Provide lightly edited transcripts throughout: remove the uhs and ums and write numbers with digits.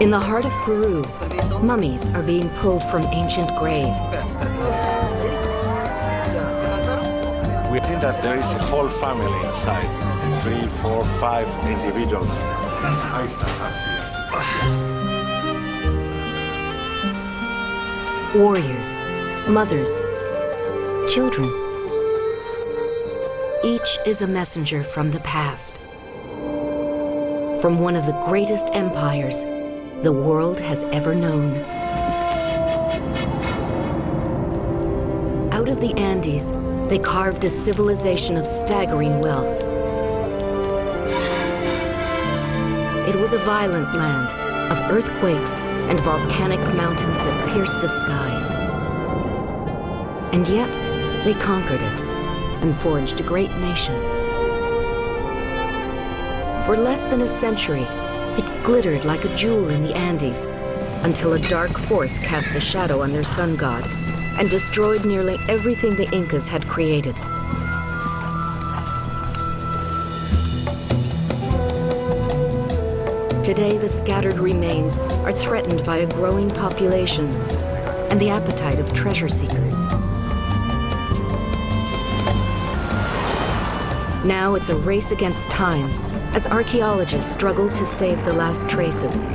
In the heart of Peru, mummies are being pulled from ancient graves. We think that there is a whole family inside, 3, 4, 5 individuals. Warriors, mothers, children. Each is a messenger from the past. From one of the greatest empires the world has ever known. Out of the Andes, they carved a civilization of staggering wealth. It was a violent land of earthquakes and volcanic mountains that pierced the skies. And yet, they conquered it and forged a great nation. For less than a century, it glittered like a jewel in the Andes until a dark force cast a shadow on their sun god and destroyed nearly everything the Incas had created. Today, the scattered remains are threatened by a growing population and the appetite of treasure seekers. Now it's a race against time as archaeologists struggle to save the last traces.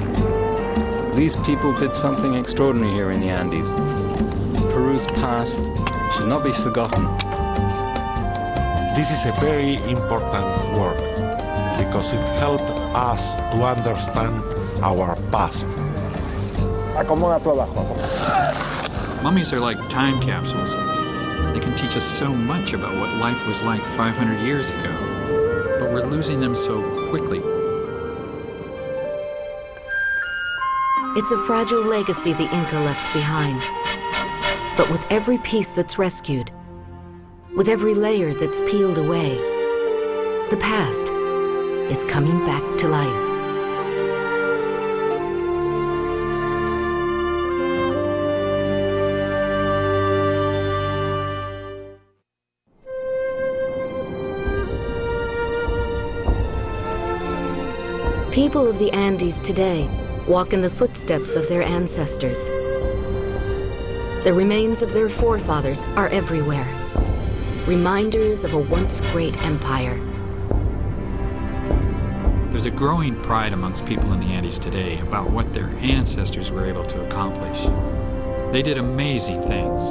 These people did something extraordinary here in the Andes. Peru's past should not be forgotten. This is a very important work because it helps us to understand our past. Mummies are like time capsules. They can teach us so much about what life was like 500 years ago, but we're losing them so quickly. It's a fragile legacy the Inca left behind. But with every piece that's rescued, with every layer that's peeled away, the past is coming back to life. People of the Andes today walk in the footsteps of their ancestors. The remains of their forefathers are everywhere, reminders of a once great empire. There's a growing pride amongst people in the Andes today about what their ancestors were able to accomplish. They did amazing things.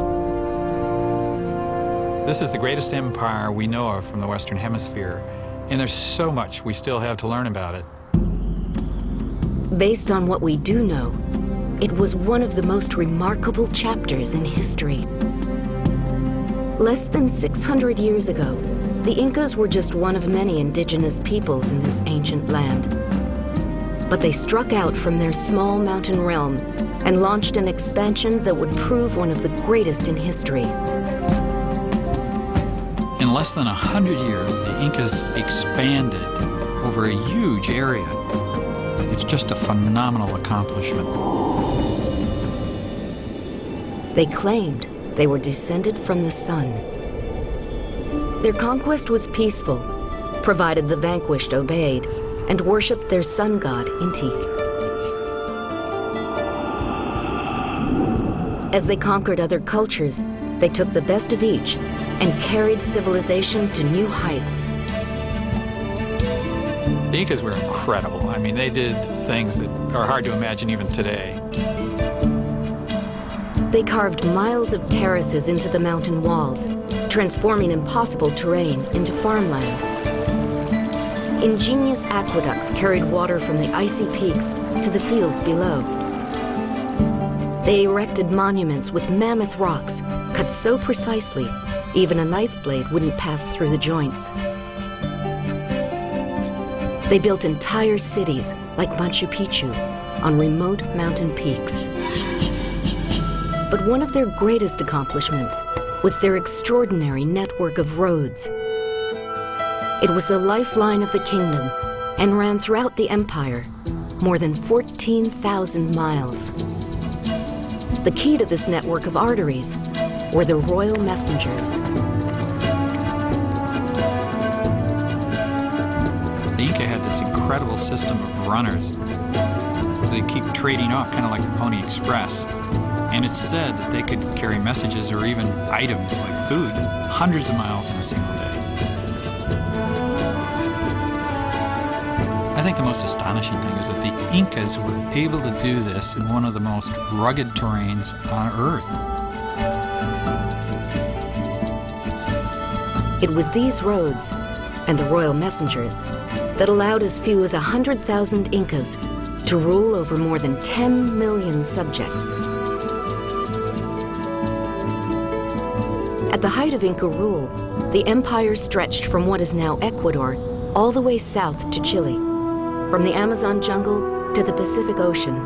This is the greatest empire we know of from the Western Hemisphere, and there's so much we still have to learn about it. Based on what we do know, it was one of the most remarkable chapters in history. Less than 600 years ago, the Incas were just one of many indigenous peoples in this ancient land. But they struck out from their small mountain realm and launched an expansion that would prove one of the greatest in history. In less than 100 years, the Incas expanded over a huge area. It's just a phenomenal accomplishment. They claimed they were descended from the sun. Their conquest was peaceful, provided the vanquished obeyed and worshipped their sun god, Inti. As they conquered other cultures, they took the best of each and carried civilization to new heights. The Incas were incredible. I mean, they did things that are hard to imagine even today. They carved miles of terraces into the mountain walls, transforming impossible terrain into farmland. Ingenious aqueducts carried water from the icy peaks to the fields below. They erected monuments with mammoth rocks, cut so precisely, even a knife blade wouldn't pass through the joints. They built entire cities, like Machu Picchu, on remote mountain peaks. But one of their greatest accomplishments was their extraordinary network of roads. It was the lifeline of the kingdom and ran throughout the empire, more than 14,000 miles. The key to this network of arteries were the royal messengers. The Inca had this incredible system of runners. they keep trading off, kind of like the Pony Express. And it's said that they could carry messages or even items like food hundreds of miles in a single day. I think the most astonishing thing is that the Incas were able to do this in one of the most rugged terrains on Earth. It was these roads and the royal messengers that allowed as few as 100,000 Incas to rule over more than 10 million subjects. At the height of Inca rule, the empire stretched from what is now Ecuador all the way south to Chile, from the Amazon jungle to the Pacific Ocean.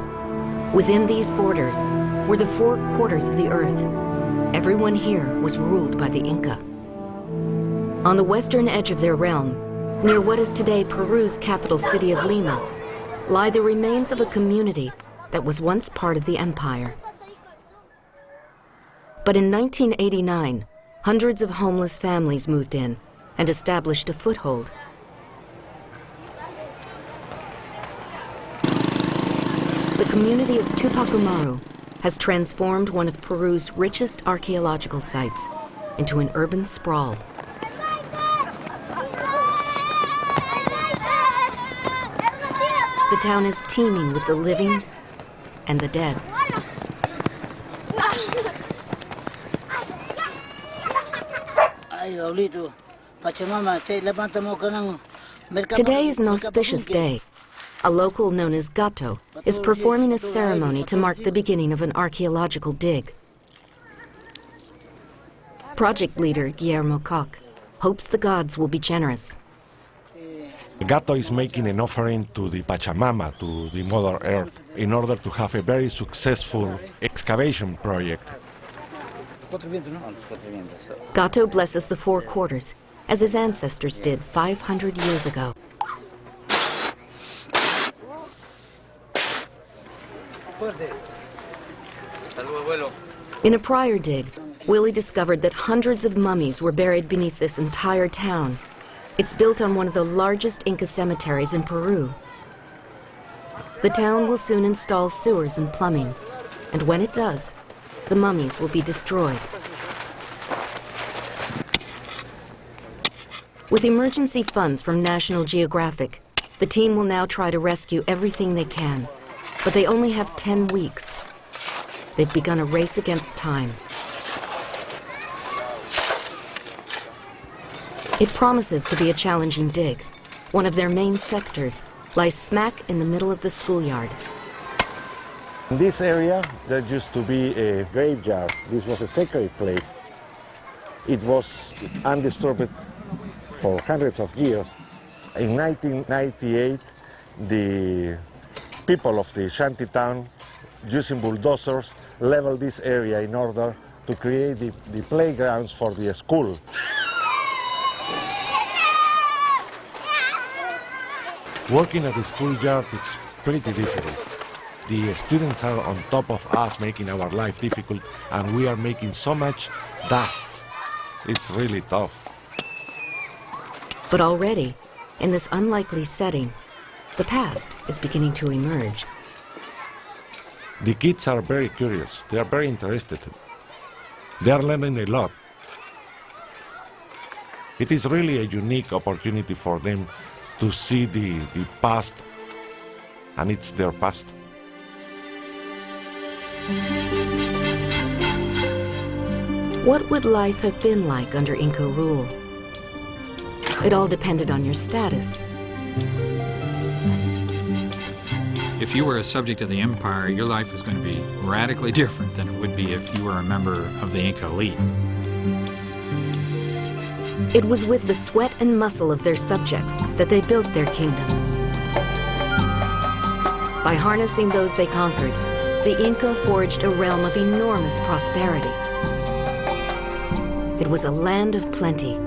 Within these borders were the 4 quarters of the earth. Everyone here was ruled by the Inca. On the western edge of their realm, near what is today Peru's capital city of Lima, lie the remains of a community that was once part of the empire. But in 1989, hundreds of homeless families moved in and established a foothold. The community of Tupac has transformed one of Peru's richest archaeological sites into an urban sprawl. The town is teeming with the living and the dead. Today is an auspicious day. A local known as Gato is performing a ceremony to mark the beginning of an archaeological dig. Project leader Guillermo Koch hopes the gods will be generous. Gato is making an offering to the Pachamama, to the Mother Earth, in order to have a very successful excavation project. Gato blesses the 4 quarters, as his ancestors did 500 years ago. In a prior dig, Willie discovered that hundreds of mummies were buried beneath this entire town. It's built on one of the largest Inca cemeteries in Peru. The town will soon install sewers and plumbing, and when it does, the mummies will be destroyed. With emergency funds from National Geographic, the team will now try to rescue everything they can, but they only have 10 weeks. They've begun a race against time. It promises to be a challenging dig. One of their main sectors lies smack in the middle of the schoolyard. In this area, there used to be a graveyard. This was a sacred place. It was undisturbed for hundreds of years. In 1998, the people of the shantytown, using bulldozers, leveled this area in order to create the playgrounds for the school. Working at the schoolyard is pretty difficult. The students are on top of us, making our life difficult, and we are making so much dust. It's really tough. But already, in this unlikely setting, the past is beginning to emerge. The kids are very curious. They are very interested. They are learning a lot. It is really a unique opportunity for them to see the past, and it's their past. What would life have been like under Inca rule? It all depended on your status. If you were a subject of the empire, your life was going to be radically different than it would be if you were a member of the Inca elite. It was with the sweat and muscle of their subjects that they built their kingdom. By harnessing those they conquered, the Inca forged a realm of enormous prosperity. It was a land of plenty.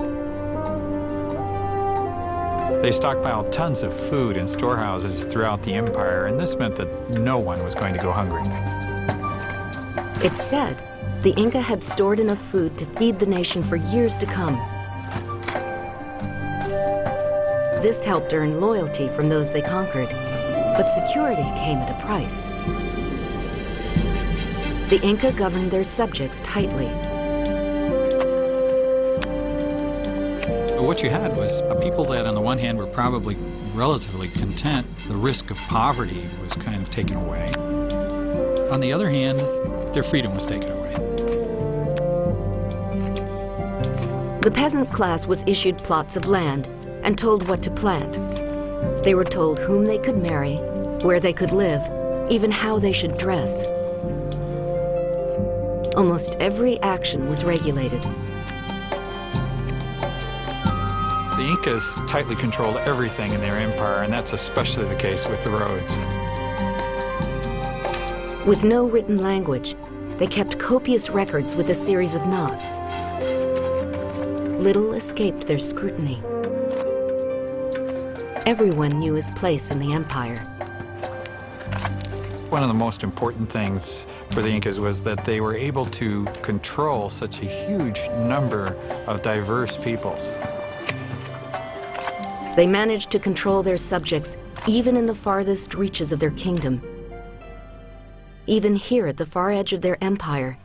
They stockpiled tons of food in storehouses throughout the empire, and this meant that no one was going to go hungry. It's said the Inca had stored enough food to feed the nation for years to come. This helped earn loyalty from those they conquered, But security came at a price. The Inca governed their subjects tightly. What you had was a people that on the one hand were probably relatively content. The risk of poverty was kind of taken away. On the other hand, their freedom was taken away. The peasant class was issued plots of land and told what to plant. They were told whom they could marry, where they could live, even how they should dress. Almost every action was regulated. The Incas tightly controlled everything in their empire, and that's especially the case with the roads. With no written language, they kept copious records with a series of knots. Little escaped their scrutiny. Everyone knew his place in the empire. One of the most important things for the Incas was that they were able to control such a huge number of diverse peoples. They managed to control their subjects even in the farthest reaches of their kingdom. Even here at the far edge of their empire,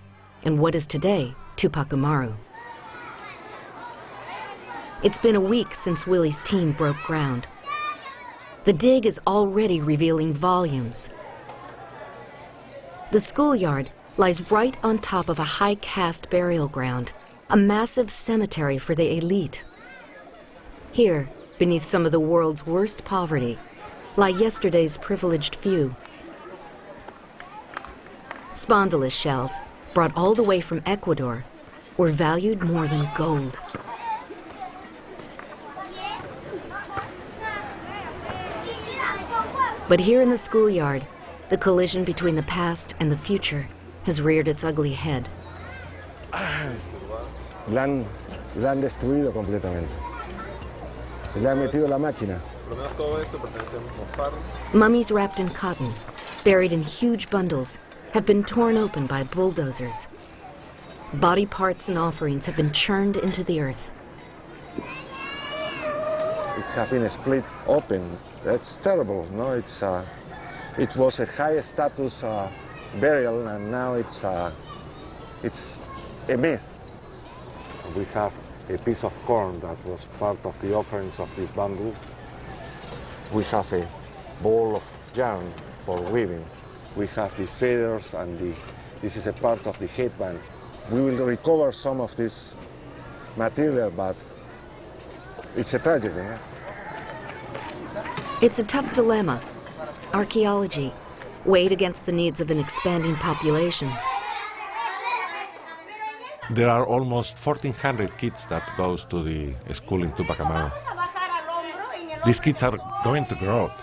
in what is today Tupac Amaru. It's been a week since Willie's team broke ground. The dig is already revealing volumes. The schoolyard lies right on top of a high caste burial ground, a massive cemetery for the elite. Here, beneath some of the world's worst poverty, lie yesterday's privileged few. Spondylus shells, brought all the way from Ecuador, were valued more than gold. But here in the schoolyard, the collision between the past and the future has reared its ugly head. La han destruido completamente. Le han metido la máquina. Mummies wrapped in cotton, buried in huge bundles, have been torn open by bulldozers. Body parts and offerings have been churned into the earth. It has been split open. That's terrible, no? It was a high status burial, and now it's a myth. We have a piece of corn that was part of the offerings of this bundle. We have a ball of yarn for weaving. We have the feathers, and this is a part of the headband. We will recover some of this material, but it's a tragedy. Eh? It's a tough dilemma. Archaeology, weighed against the needs of an expanding population. There are almost 1,400 kids that goes to the school in Tupac Amaru. These kids are going to grow up,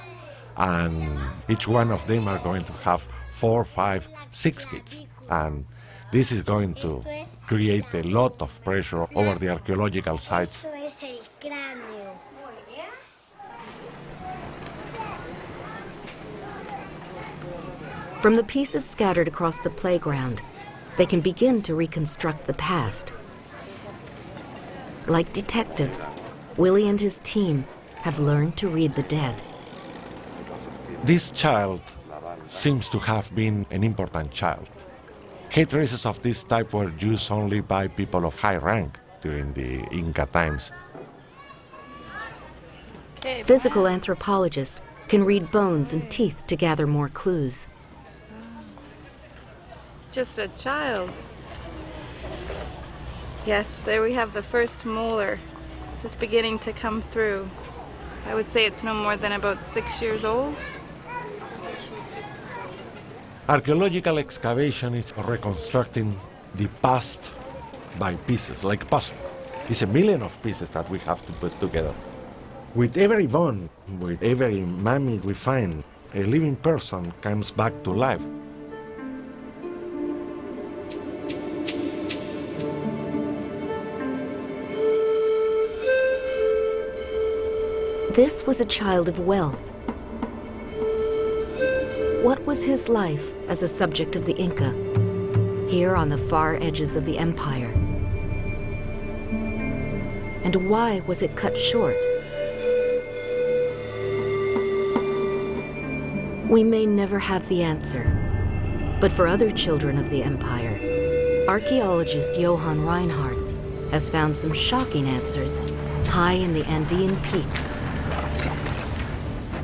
and each one of them are going to have 4, 5, 6 kids. And this is going to create a lot of pressure over the archaeological sites. From the pieces scattered across the playground, they can begin to reconstruct the past. Like detectives, Willie and his team have learned to read the dead. This child seems to have been an important child. Head races of this type were used only by people of high rank during the Inca times. Physical anthropologists can read bones and teeth to gather more clues. Just a child. Yes, there we have the first molar just beginning to come through. I would say it's no more than about 6 years old. Archaeological excavation is reconstructing the past by pieces, like puzzle. It's a million of pieces that we have to put together. With every bone, with every mummy we find, a living person comes back to life. This was a child of wealth. What was his life as a subject of the Inca, here on the far edges of the empire? And why was it cut short? We may never have the answer, but for other children of the empire, archaeologist Johann Reinhardt has found some shocking answers high in the Andean peaks.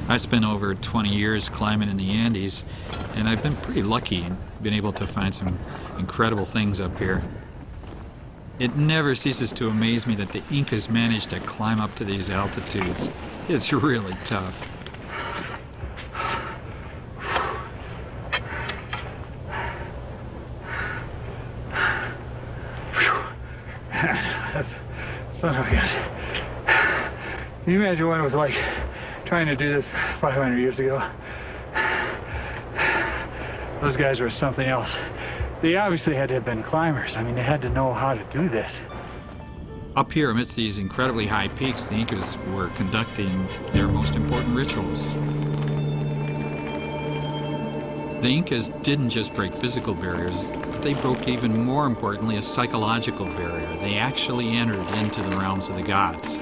I spent over 20 years climbing in the Andes, and I've been pretty lucky and been able to find some incredible things up here. It never ceases to amaze me that the Incas managed to climb up to these altitudes. It's really tough. That's not how good. Can you imagine what it was like trying to do this 500 years ago? Those guys were something else. They obviously had to have been climbers. I mean, they had to know how to do this. Up here amidst these incredibly high peaks, the Incas were conducting their most important rituals. The Incas didn't just break physical barriers, they broke even more importantly a psychological barrier. They actually entered into the realms of the gods.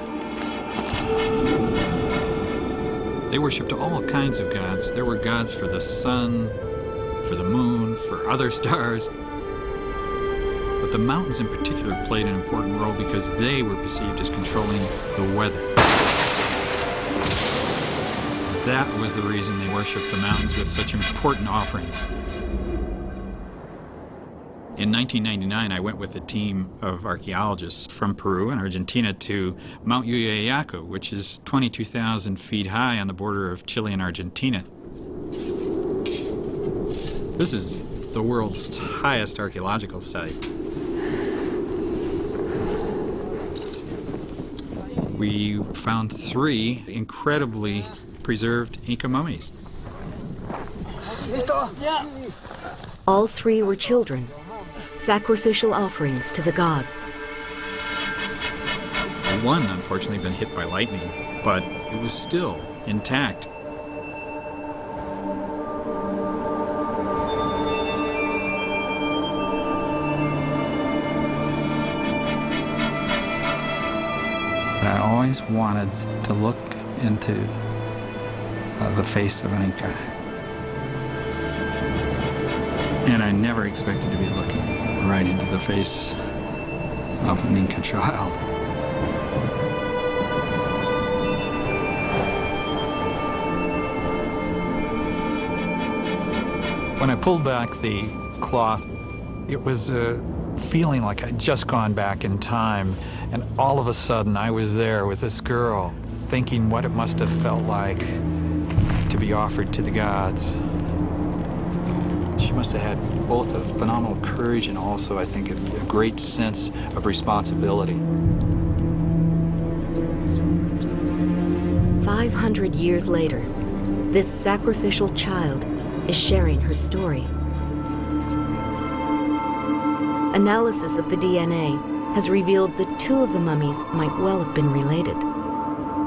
They worshipped all kinds of gods. There were gods for the sun, for the moon, for other stars. But the mountains in particular played an important role because they were perceived as controlling the weather. That was the reason they worshipped the mountains with such important offerings. In 1999, I went with a team of archaeologists from Peru and Argentina to Mount Yuyayaco, which is 22,000 feet high on the border of Chile and Argentina. This is the world's highest archaeological site. We found 3 incredibly preserved Inca mummies. All 3 were children, sacrificial offerings to the gods. One, unfortunately, had been hit by lightning, but it was still intact. I always wanted to look into the face of an Inca. And I never expected to be looking right into the face of an Inca child. When I pulled back the cloth, it was feeling like I'd just gone back in time, and all of a sudden I was there with this girl, thinking what it must have felt like to be offered to the gods. She must have had both a phenomenal courage and also, I think, a great sense of responsibility. 500 years later, this sacrificial child is sharing her story. Analysis of the DNA has revealed that 2 of the mummies might well have been related.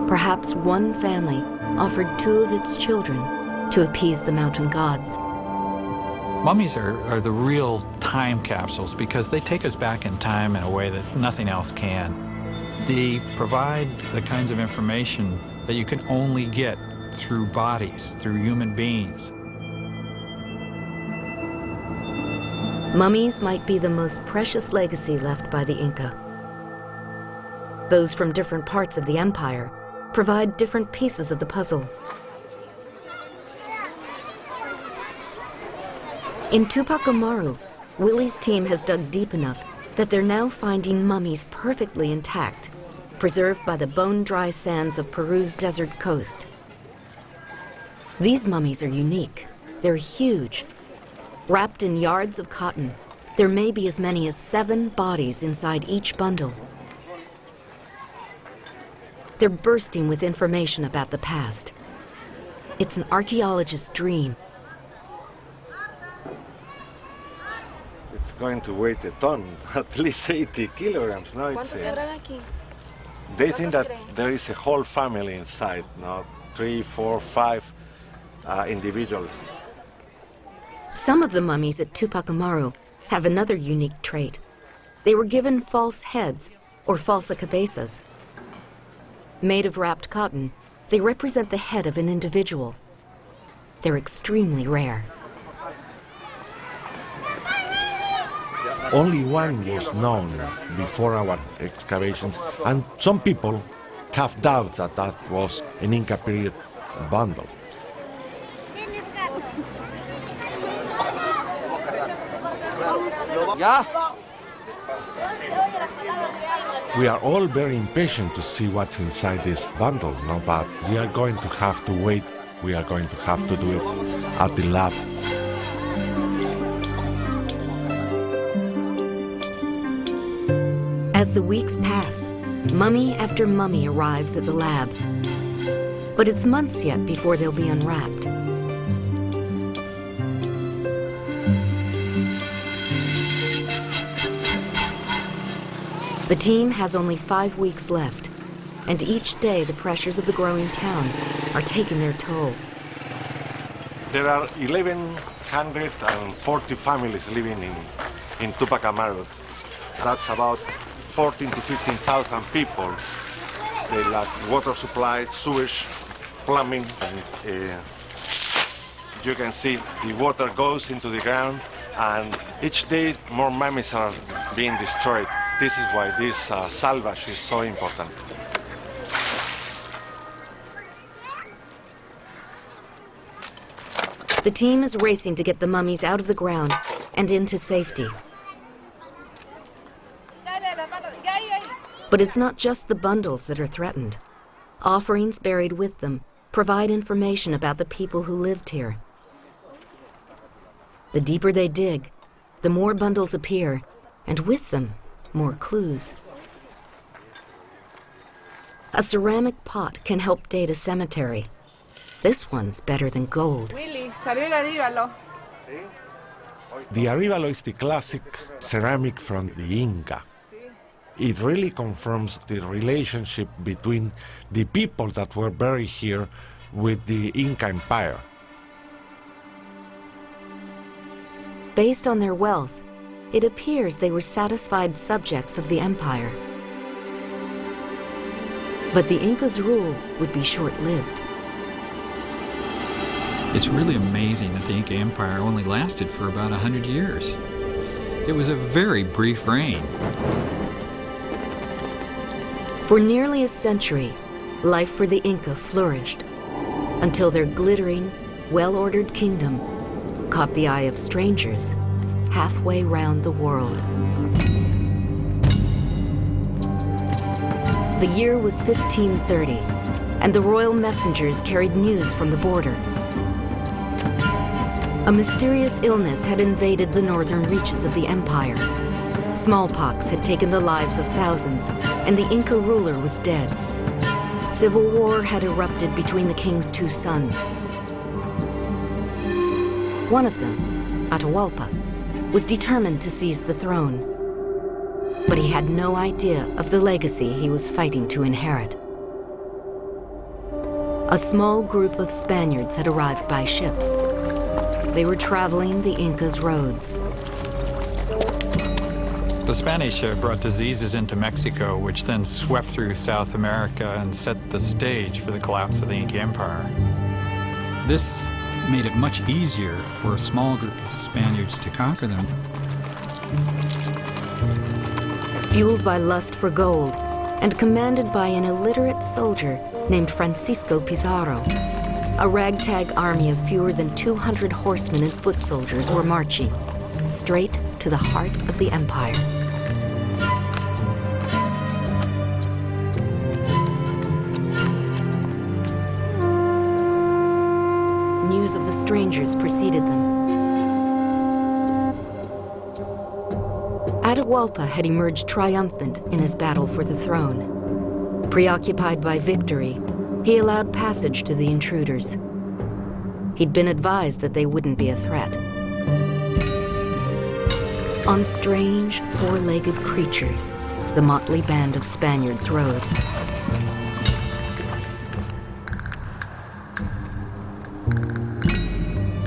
Perhaps one family offered 2 of its children to appease the mountain gods. Mummies are the real time capsules because they take us back in time in a way that nothing else can. They provide the kinds of information that you can only get through bodies, through human beings. Mummies might be the most precious legacy left by the Inca. Those from different parts of the empire provide different pieces of the puzzle. In Tupac Amaru, Willie's team has dug deep enough that they're now finding mummies perfectly intact, preserved by the bone-dry sands of Peru's desert coast. These mummies are unique. They're huge. Wrapped in yards of cotton, there may be as many as 7 bodies inside each bundle. They're bursting with information about the past. It's an archaeologist's dream. It's going to weigh a ton, at least 80 kilograms. No, they think that there is a whole family inside, no? 3, 4, 5 individuals. Some of the mummies at Tupac Amaru have another unique trait. They were given false heads, or falsa cabezas. Made of wrapped cotton, they represent the head of an individual. they're extremely rare. Only one was known before our excavations, and some people have doubts that that was an Inca period bundle. We are all very impatient to see what's inside this bundle, no? But we are going to have to wait. We are going to have to do it at the lab. As the weeks pass, mummy after mummy arrives at the lab. But it's months yet before they'll be unwrapped. The team has only 5 weeks left, and each day the pressures of the growing town are taking their toll. There are 1,140 families living in Tupac Amaru. That's about 14 to 15,000 people. They lack water supply, sewage, plumbing. And, you can see the water goes into the ground, and each day more mummies are being destroyed. This is why this salvage is so important. The team is racing to get the mummies out of the ground and into safety. But it's not just the bundles that are threatened. Offerings buried with them provide information about the people who lived here. The deeper they dig, the more bundles appear, and with them, more clues. A ceramic pot can help date a cemetery. This one's better than gold. Willy, salió el aríbalo. The arivalo is the classic ceramic from the Inca. It really confirms the relationship between the people that were buried here with the Inca Empire. Based on their wealth, it appears they were satisfied subjects of the empire. But the Inca's rule would be short-lived. It's really amazing that the Inca Empire only lasted for about 100 years. It was a very brief reign. For nearly a century, life for the Inca flourished until their glittering, well-ordered kingdom caught the eye of strangers halfway round the world. The year was 1530, and the royal messengers carried news from the border. A mysterious illness had invaded the northern reaches of the empire. Smallpox had taken the lives of thousands, and the Inca ruler was dead. Civil war had erupted between the king's 2 sons. One of them, Atahualpa, was determined to seize the throne. But he had no idea of the legacy he was fighting to inherit. A small group of Spaniards had arrived by ship. They were traveling the Inca's roads. The Spanish brought diseases into Mexico, which then swept through South America and set the stage for the collapse of the Inca Empire. This made it much easier for a small group of Spaniards to conquer them. Fueled by lust for gold and commanded by an illiterate soldier named Francisco Pizarro, a ragtag army of fewer than 200 horsemen and foot soldiers were marching straight to the heart of the empire. News of the strangers preceded them. Atahualpa had emerged triumphant in his battle for the throne. Preoccupied by victory, he allowed passage to the intruders. He'd been advised that they wouldn't be a threat. On strange, four-legged creatures, the motley band of Spaniards rode.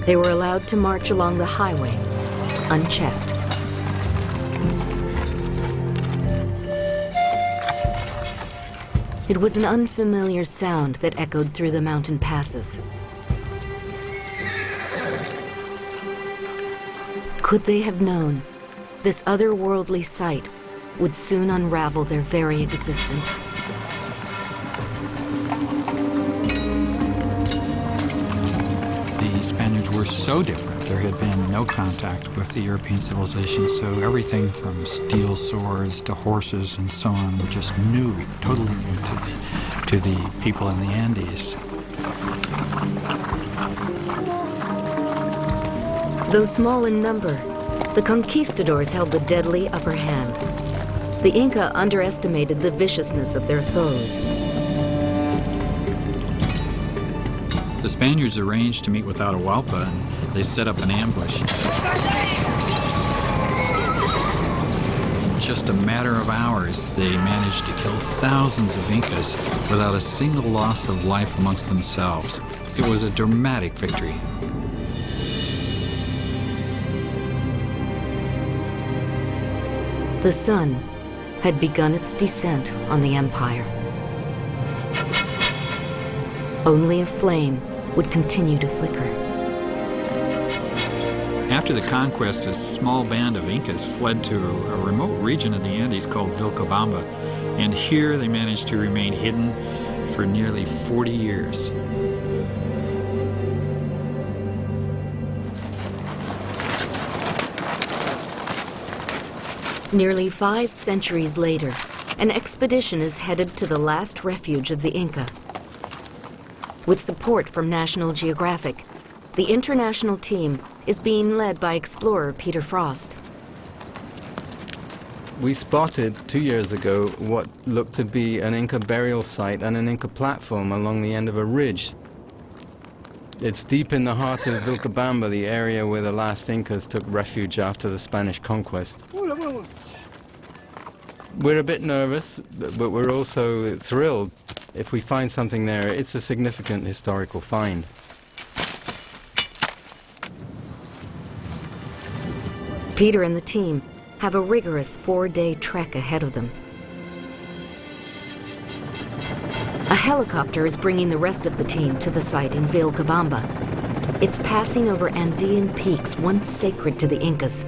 They were allowed to march along the highway, unchecked. It was an unfamiliar sound that echoed through the mountain passes. Could they have known this otherworldly sight would soon unravel their very existence? The Spaniards were so different. There had been no contact with the European civilization, so everything from steel swords to horses and so on were just new, totally new to the people in the Andes. Though small in number, the conquistadors held the deadly upper hand. The Inca underestimated the viciousness of their foes. The Spaniards arranged to meet with Atahualpa, and they set up an ambush. In just a matter of hours, they managed to kill thousands of Incas without a single loss of life amongst themselves. It was a dramatic victory. The sun had begun its descent on the empire. Only a flame would continue to flicker. After the conquest, a small band of Incas fled to a remote region of the Andes called Vilcabamba, and here they managed to remain hidden for nearly 40 years. Nearly 5 centuries later, an expedition is headed to the last refuge of the Inca. With support from National Geographic, the international team is being led by explorer Peter Frost. We spotted 2 years ago what looked to be an Inca burial site and an Inca platform along the end of a ridge. It's deep in the heart of Vilcabamba, the area where the last Incas took refuge after the Spanish conquest. We're a bit nervous, but we're also thrilled. If we find something there, it's a significant historical find. Peter and the team have a rigorous 4-day trek ahead of them. A helicopter is bringing the rest of the team to the site in Vilcabamba. It's passing over Andean peaks once sacred to the Incas.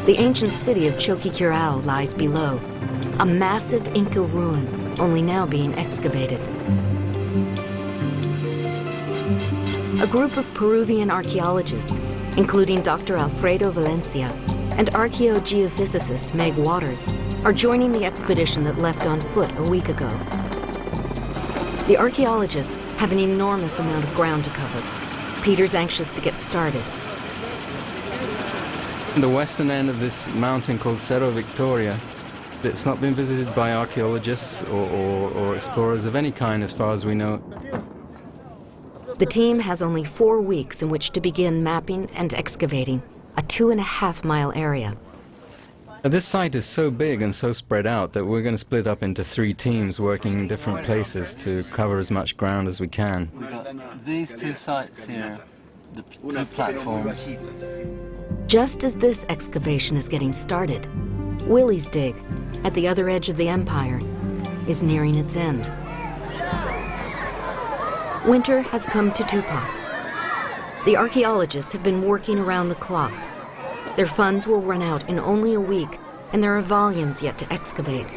The ancient city of Choqquequirao lies below, a massive Inca ruin, only now being excavated. A group of Peruvian archaeologists, including Dr. Alfredo Valencia and archaeogeophysicist Meg Waters, are joining the expedition that left on foot a week ago. The archaeologists have an enormous amount of ground to cover. Peter's anxious to get started. The western end of this mountain called Cerro Victoria, it's not been visited by archaeologists or explorers of any kind as far as we know. The team has only 4 weeks in which to begin mapping and excavating a 2.5-mile area. This site is so big and so spread out that we're going to split up into 3 teams working in different places to cover as much ground as we can. We've got these 2 sites here, the 2 platforms. Just as this excavation is getting started, Willie's dig, at the other edge of the empire, is nearing its end. Winter has come to Tupac. The archaeologists have been working around the clock. Their funds will run out in only a week, and there are volumes yet to excavate.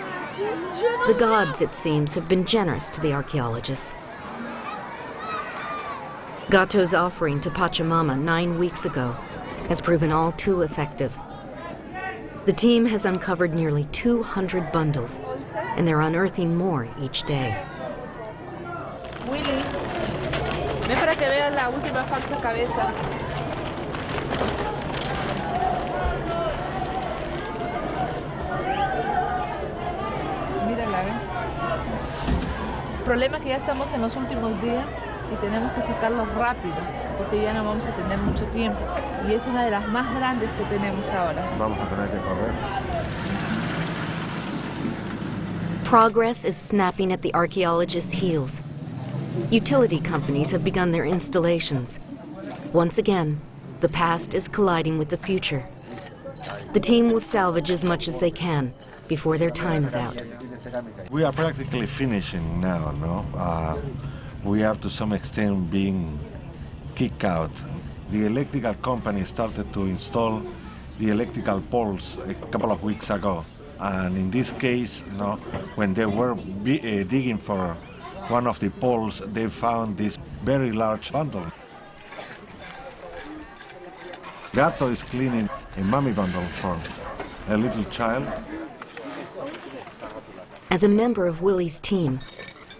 The gods, it seems, have been generous to the archaeologists. Gato's offering to Pachamama 9 weeks ago has proven all too effective. The team has uncovered nearly 200 bundles, and they're unearthing more each day. Willy, ven para que veas la última falsa cabeza. Mírala, ¿ven? El problema es que ya estamos en los últimos días y tenemos que sacarlos rápido, porque ya no vamos a tener mucho tiempo. Y es una de las más grandes que tenemos ahora. Vamos a tener que correr. Progress is snapping at the archaeologists' heels. Utility companies have begun their installations. Once again, the past is colliding with the future. The team will salvage as much as they can before their time is out. We are practically finishing now, no? We are to some extent being kicked out The electrical company started to install the electrical poles a couple of weeks ago. And in this case, when they were digging for one of the poles, they found this very large bundle. Gato is cleaning a mummy bundle for a little child. As a member of Willie's team,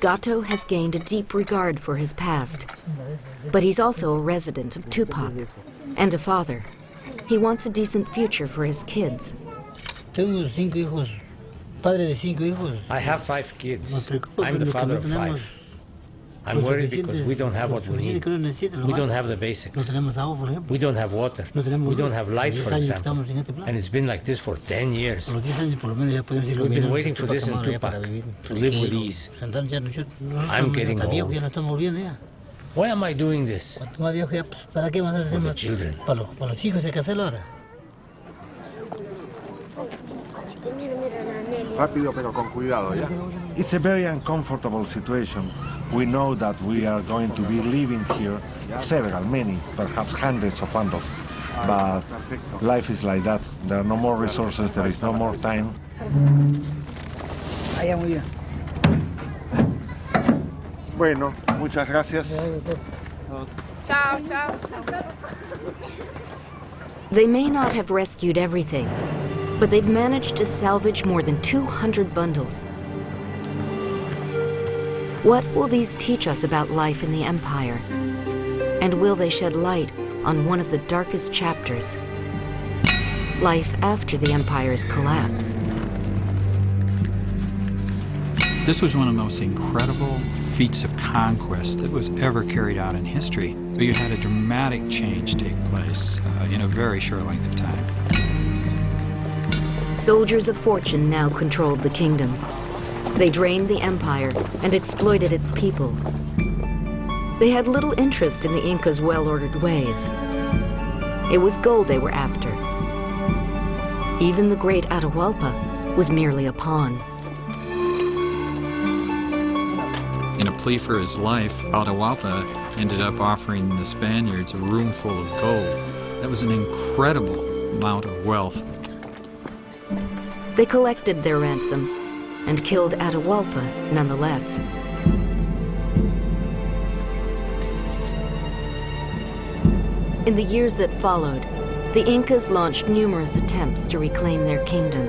Gato has gained a deep regard for his past. But he's also a resident of Tupac and a father. He wants a decent future for his kids. Tengo 5 hijos, padre de 5 hijos. I have 5 kids. I'm the father of 5. I'm worried because we don't have what we need. We don't have the basics. We don't have water. We don't have light, for example. And it's been like this for 10 years. We've been waiting for this in Tupac, to live with ease. I'm getting old. Why am I doing this? For the children. Rápido pero con cuidado, ¿ya? It's a very uncomfortable situation. We know that we are going to be living here many, perhaps hundreds of bundles. But life is like that. There are no more resources, there is no more time. Bueno, muchas gracias. Ciao, ciao. They may not have rescued everything, but they've managed to salvage more than 200 bundles. What will these teach us about life in the Empire? And will they shed light on one of the darkest chapters? Life after the Empire's collapse. This was one of the most incredible feats of conquest that was ever carried out in history. So you had a dramatic change take place in a very short length of time. Soldiers of fortune now controlled the kingdom. They drained the empire and exploited its people. They had little interest in the Inca's well-ordered ways. It was gold they were after. Even the great Atahualpa was merely a pawn. In a plea for his life, Atahualpa ended up offering the Spaniards a room full of gold. That was an incredible amount of wealth. They collected their ransom and killed Atahualpa nonetheless. In the years that followed, the Incas launched numerous attempts to reclaim their kingdom,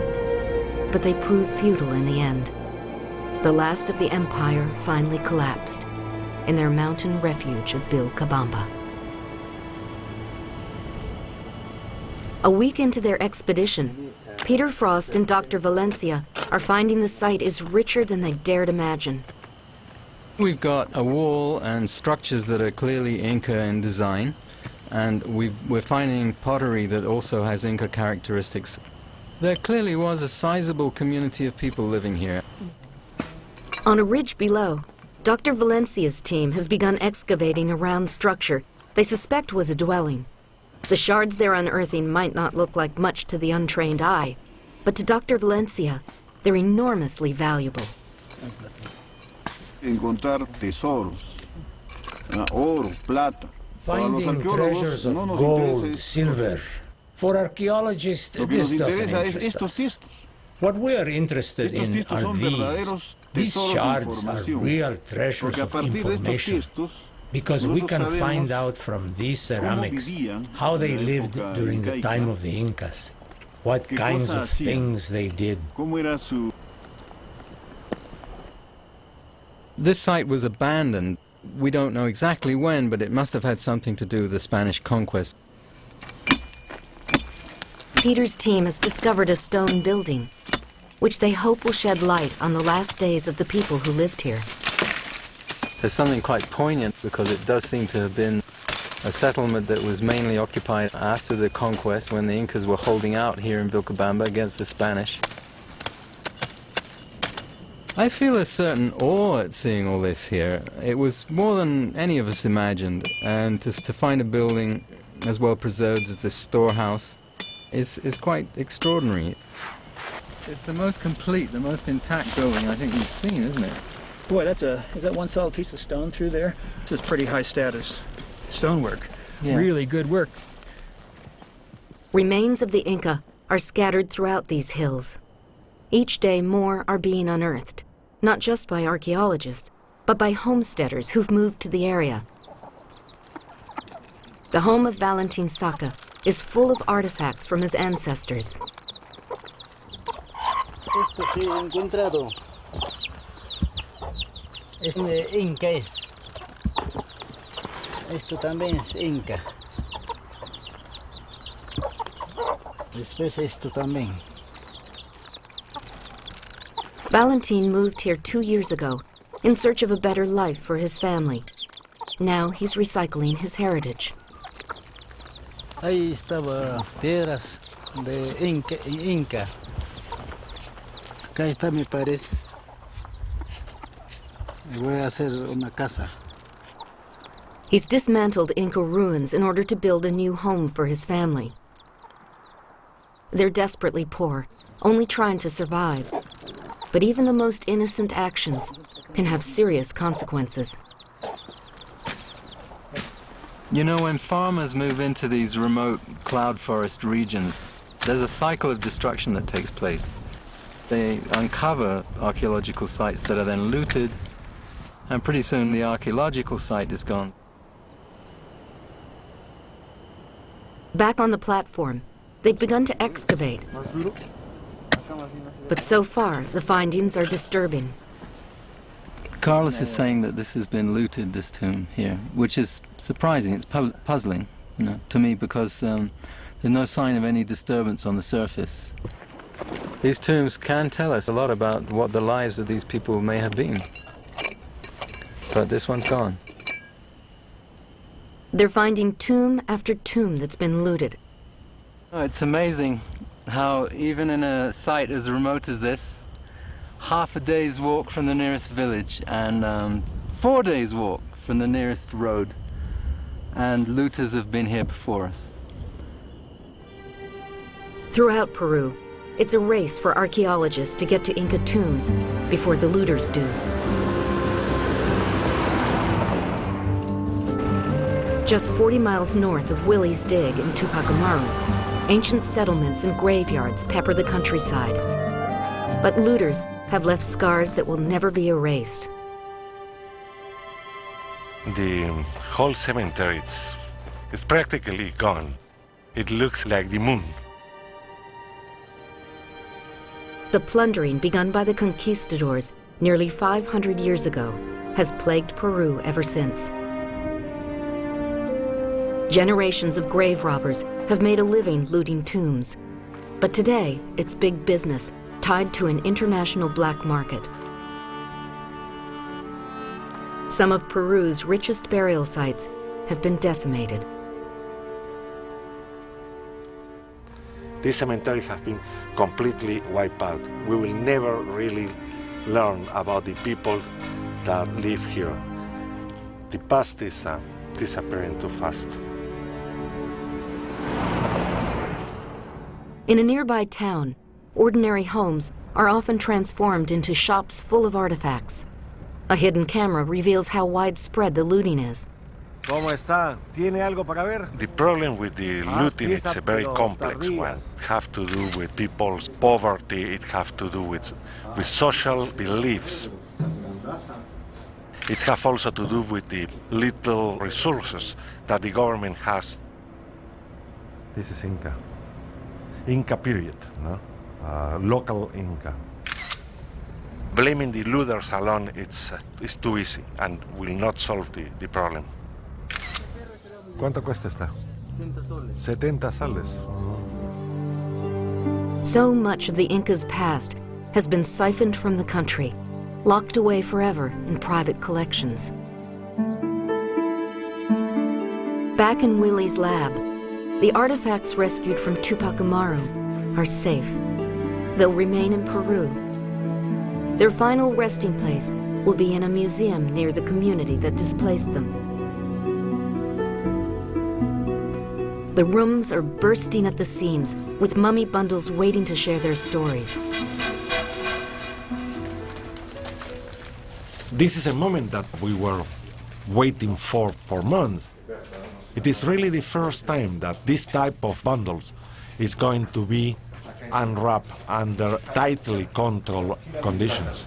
but they proved futile in the end. The last of the empire finally collapsed in their mountain refuge of Vilcabamba. A week into their expedition, Peter Frost and Dr. Valencia are finding the site is richer than they dared imagine. We've got a wall and structures that are clearly Inca in design, and we're finding pottery that also has Inca characteristics. There clearly was a sizable community of people living here. On a ridge below, Dr. Valencia's team has begun excavating a round structure they suspect was a dwelling. The shards they're unearthing might not look like much to the untrained eye, but to Dr. Valencia, they're enormously valuable. Encontrar tesoros, oro, plata. Finding treasures of gold, silver. For archaeologists, this doesn't interest us. What we are interested in are these shards are real treasures of information, because we can find out from these ceramics how they lived during the time of the Incas, what kinds of things they did. This site was abandoned. We don't know exactly when, but it must have had something to do with the Spanish conquest. Peter's team has discovered a stone building, which they hope will shed light on the last days of the people who lived here. There's something quite poignant because it does seem to have been a settlement that was mainly occupied after the conquest, when the Incas were holding out here in Vilcabamba against the Spanish. I feel a certain awe at seeing all this here. It was more than any of us imagined, and just to find a building as well preserved as this storehouse is quite extraordinary. It's the most complete, the most intact building I think we've seen, isn't it? Boy, is that one solid piece of stone through there? This is pretty high status stonework. really good work. Remains of the Inca are scattered throughout these hills. Each day more are being unearthed, not just by archaeologists, but by homesteaders who've moved to the area. The home of Valentin Saka is full of artifacts from his ancestors. Esto sí he encontrado. Es de Inca es. Esto también es Inca. Después esto también. Valentin moved here 2 years ago in search of a better life for his family. Now he's recycling his heritage. Ahí estaba piedras de Inca. Acá está mi pared. Y voy a hacer una casa. He's dismantled Inca ruins in order to build a new home for his family. They're desperately poor, only trying to survive. But even the most innocent actions can have serious consequences. You know, when farmers move into these remote cloud forest regions, there's a cycle of destruction that takes place. They uncover archaeological sites that are then looted, and pretty soon the archaeological site is gone. Back on the platform, they've begun to excavate. But so far, the findings are disturbing. Carlos is saying that this has been looted, this tomb here, which is surprising. It's puzzling, you know, to me, because there's no sign of any disturbance on the surface. These tombs can tell us a lot about what the lives of these people may have been. But this one's gone. They're finding tomb after tomb that's been looted. Oh, it's amazing how even in a site as remote as this, half a day's walk from the nearest village and 4 days' walk from the nearest road, and looters have been here before us. Throughout Peru, it's a race for archaeologists to get to Inca tombs before the looters do. Just 40 miles north of Willie's Dig in Tupac Amaru, ancient settlements and graveyards pepper the countryside. But looters have left scars that will never be erased. The whole cemetery is practically gone. It looks like the moon. The plundering begun by the conquistadors nearly 500 years ago has plagued Peru ever since. Generations of grave robbers have made a living looting tombs. But today, it's big business tied to an international black market. Some of Peru's richest burial sites have been decimated. This cemetery has been completely wiped out. We will never really learn about the people that live here. The past is disappearing too fast. In a nearby town, ordinary homes are often transformed into shops full of artifacts. A hidden camera reveals how widespread the looting is. ¿Cómo está? ¿Tiene algo para ver? The problem with the looting is a very complex one. It has to do with people's poverty, it has to do with social beliefs. It has also to do with the little resources that the government has. This is Inca period, no? Local Inca. Blaming the looters alone it's too easy and will not solve the problem. ¿Cuánto cuesta esta? 70 soles. So much of the Inca's past has been siphoned from the country, locked away forever in private collections. Back in Willie's lab, the artifacts rescued from Tupac Amaru are safe. They'll remain in Peru. Their final resting place will be in a museum near the community that displaced them. The rooms are bursting at the seams, with mummy bundles waiting to share their stories. This is a moment that we were waiting for months. It is really the first time that this type of bundles is going to be unwrapped under tightly controlled conditions.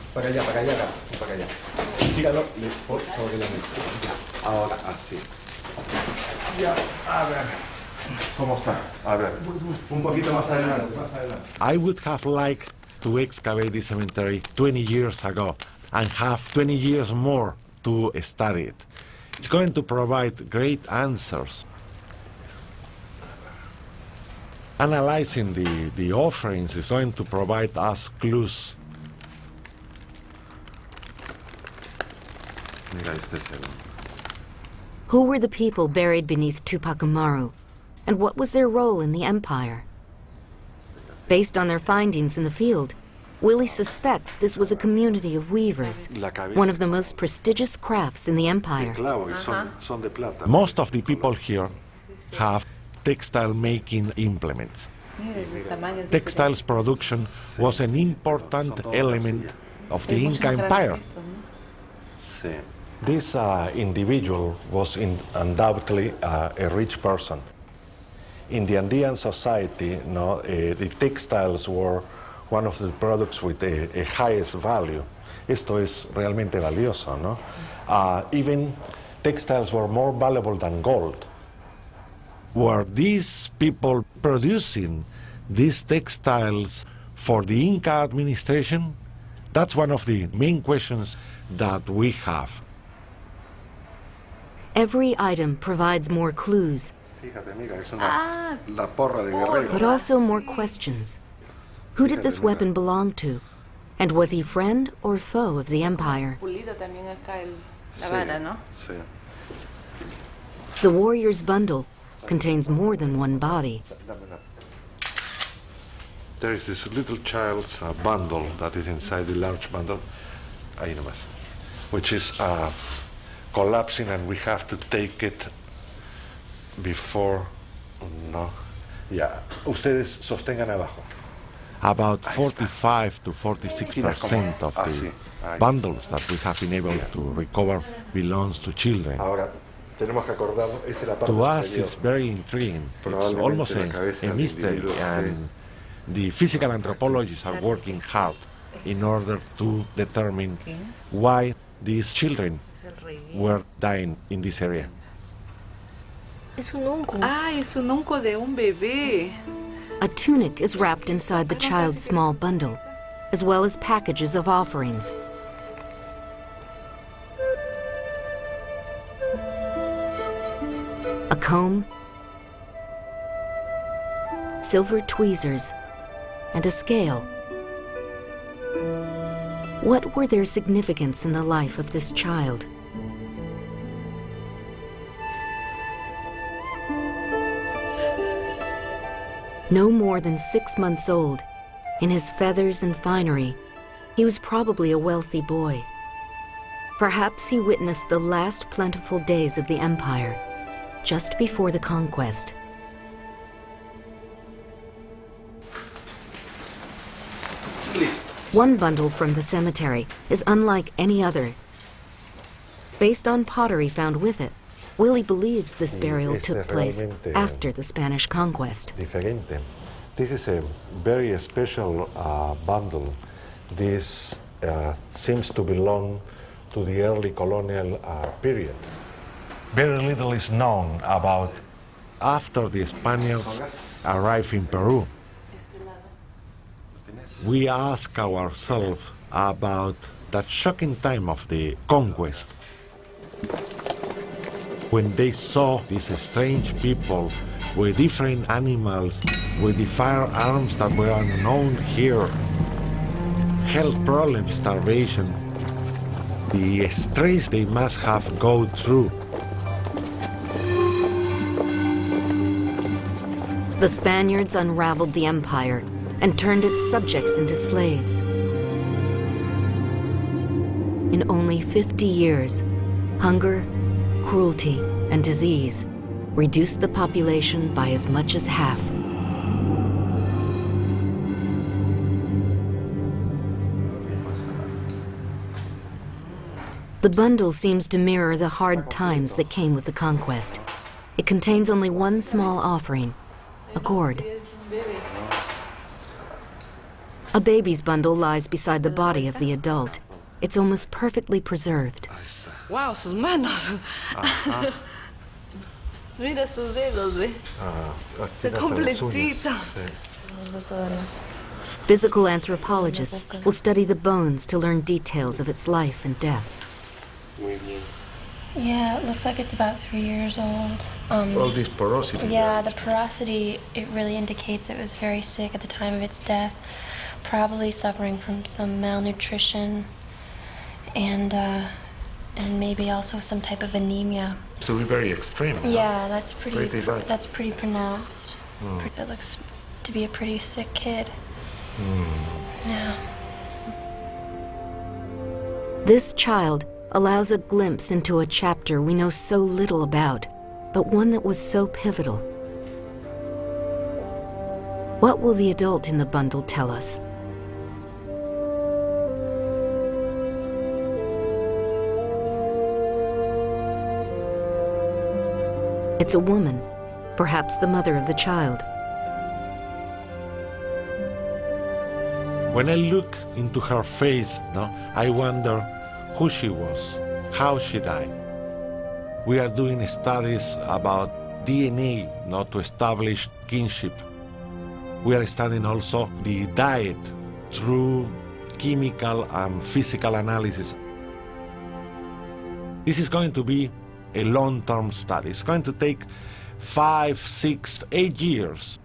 I would have liked to excavate this cemetery 20 years ago and have 20 years more to study it. It's going to provide great answers. Analyzing the offerings is going to provide us clues. Who were the people buried beneath Tupac Amaru, and what was their role in the empire? Based on their findings in the field, Willie suspects this was a community of weavers, one of the most prestigious crafts in the empire. Most of the people here have textile-making implements. Textiles production was an important element of the Inca Empire. This individual was undoubtedly a rich person. In the Andean society, the textiles were one of the products with a highest value. Esto es realmente valioso, ¿no? Even textiles were more valuable than gold. Were these people producing these textiles for the Inca administration? That's one of the main questions that we have. Every item provides more clues, but also more questions. Who did this weapon belong to? And was he friend or foe of the empire? The warrior's bundle contains more than one body. There is this little child's bundle that is inside the large bundle, which is collapsing, and we have to take it before. Ustedes sostengan abajo. About 45 to 46% of the bundles that we have been able to recover belongs to children. To us, it's very intriguing. It's almost a mystery, and the physical anthropologists are working hard in order to determine why these children were dying in this area. Es un unco de un bebé. A tunic is wrapped inside the child's small bundle, as well as packages of offerings. A comb, silver tweezers, and a scale. What were their significance in the life of this child? No more than 6 months old, in his feathers and finery, he was probably a wealthy boy. Perhaps he witnessed the last plentiful days of the empire, just before the conquest. One bundle from the cemetery is unlike any other. Based on pottery found with it, Willie believes this burial took place after the Spanish conquest. This is a very special bundle. This seems to belong to the early colonial period. Very little is known about after the Spaniards arrived in Peru. We ask ourselves about that shocking time of the conquest, when they saw these strange people with different animals, with the firearms that were unknown here, health problems, starvation, the stress they must have gone through. The Spaniards unraveled the empire and turned its subjects into slaves. In only 50 years, hunger, cruelty, and disease reduced the population by as much as half. The bundle seems to mirror the hard times that came with the conquest. It contains only one small offering, a gourd. A baby's bundle lies beside the body of the adult. It's almost perfectly preserved. Wow, sus manos. Mira sus dedos, ve. Está completito. Physical anthropologists will study the bones to learn details of its life and death. Yeah, it looks like it's about 3 years old. All this porosity. Yeah, the porosity, it really indicates it was very sick at the time of its death, probably suffering from some malnutrition and maybe also some type of anemia. To be very extreme. Yeah, that's pretty bad. That's pretty pronounced. It looks to be a pretty sick kid. Yeah. This child allows a glimpse into a chapter we know so little about, but one that was so pivotal. What will the adult in the bundle tell us? It's a woman, perhaps the mother of the child. When I look into her face, I wonder who she was, how she died. We are doing studies about DNA, to establish kinship. We are studying also the diet through chemical and physical analysis. This is going to be a long-term study. It's going to take 5, 6, 8 years.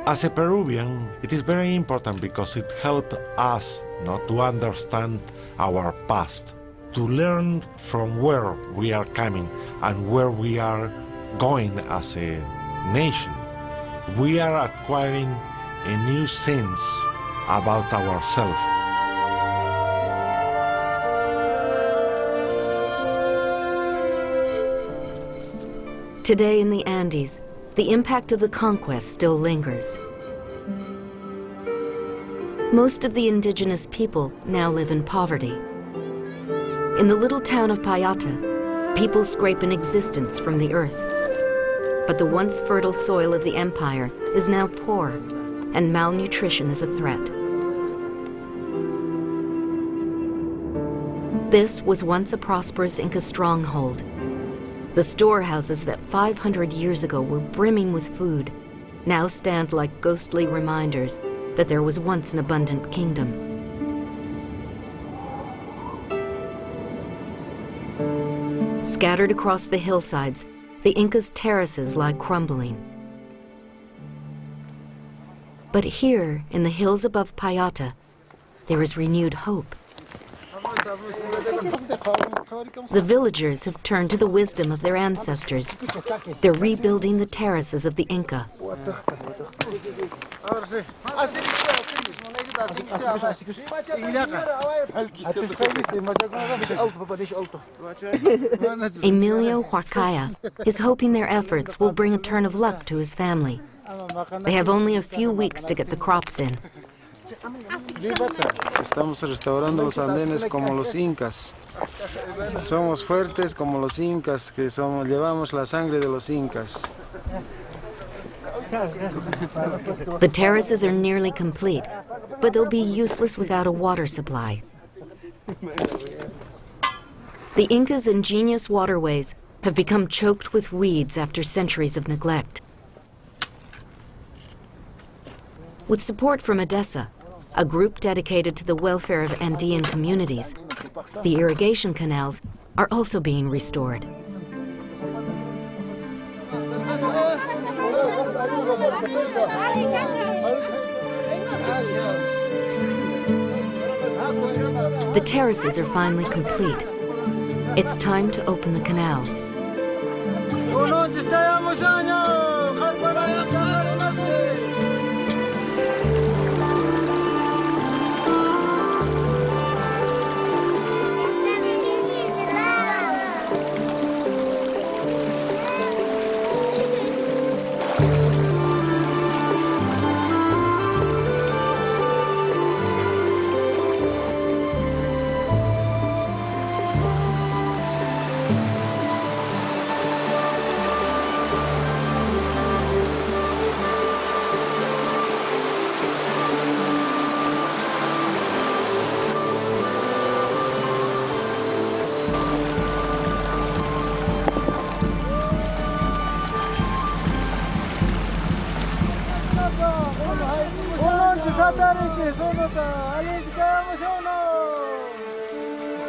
As a Peruvian, it is very important because it helped us to understand our past, to learn from where we are coming and where we are going as a nation. We are acquiring a new sense about ourselves. Today in the Andes, the impact of the conquest still lingers. Most of the indigenous people now live in poverty. In the little town of Payata, people scrape an existence from the earth. But the once fertile soil of the empire is now poor, and malnutrition is a threat. This was once a prosperous Inca stronghold. The storehouses that 500 years ago were brimming with food now stand like ghostly reminders that there was once an abundant kingdom. Scattered across the hillsides, the Inca's terraces lie crumbling. But here, in the hills above Payata, there is renewed hope. The villagers have turned to the wisdom of their ancestors. They're rebuilding the terraces of the Inca. Emilio Huarcaya is hoping their efforts will bring a turn of luck to his family. They have only a few weeks to get the crops in. Estamos restaurando los andenes como los incas. Somos fuertes como los incas, que llevamos la sangre de los incas. The terraces are nearly complete, but they'll be useless without a water supply. The Inca's ingenious waterways have become choked with weeds after centuries of neglect. With support from Edessa, a group dedicated to the welfare of Andean communities, the irrigation canals are also being restored. The terraces are finally complete. It's time to open the canals.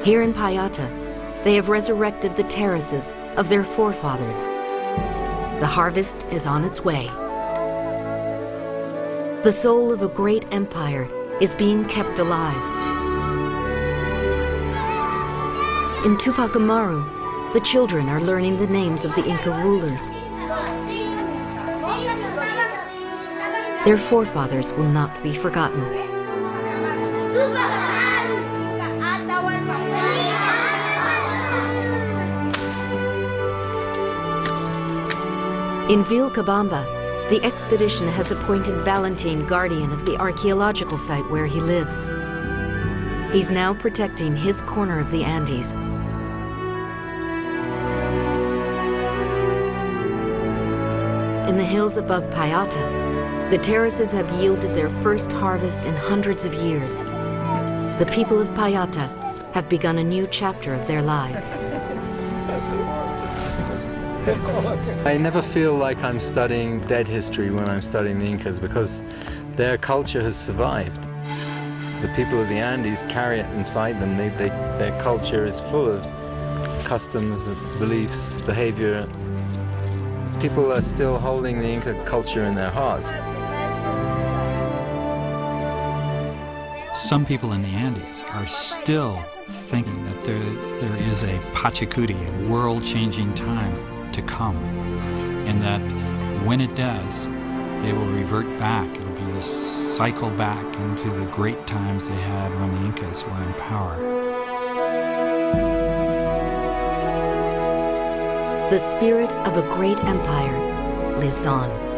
Here in Payata, they have resurrected the terraces of their forefathers. The harvest is on its way. The soul of a great empire is being kept alive. In Tupac Amaru, the children are learning the names of the Inca rulers. Their forefathers will not be forgotten. In Vilcabamba, the expedition has appointed Valentin guardian of the archaeological site where he lives. He's now protecting his corner of the Andes. In the hills above Payata, the terraces have yielded their first harvest in hundreds of years. The people of Payata have begun a new chapter of their lives. I never feel like I'm studying dead history when I'm studying the Incas because their culture has survived. The people of the Andes carry it inside them. Their culture is full of customs, beliefs, behavior. People are still holding the Inca culture in their hearts. Some people in the Andes are still thinking that there is a Pachacuti, a world-changing time to come, and that when it does, they will revert back. It'll be this cycle back into the great times they had when the Incas were in power. The spirit of a great empire lives on.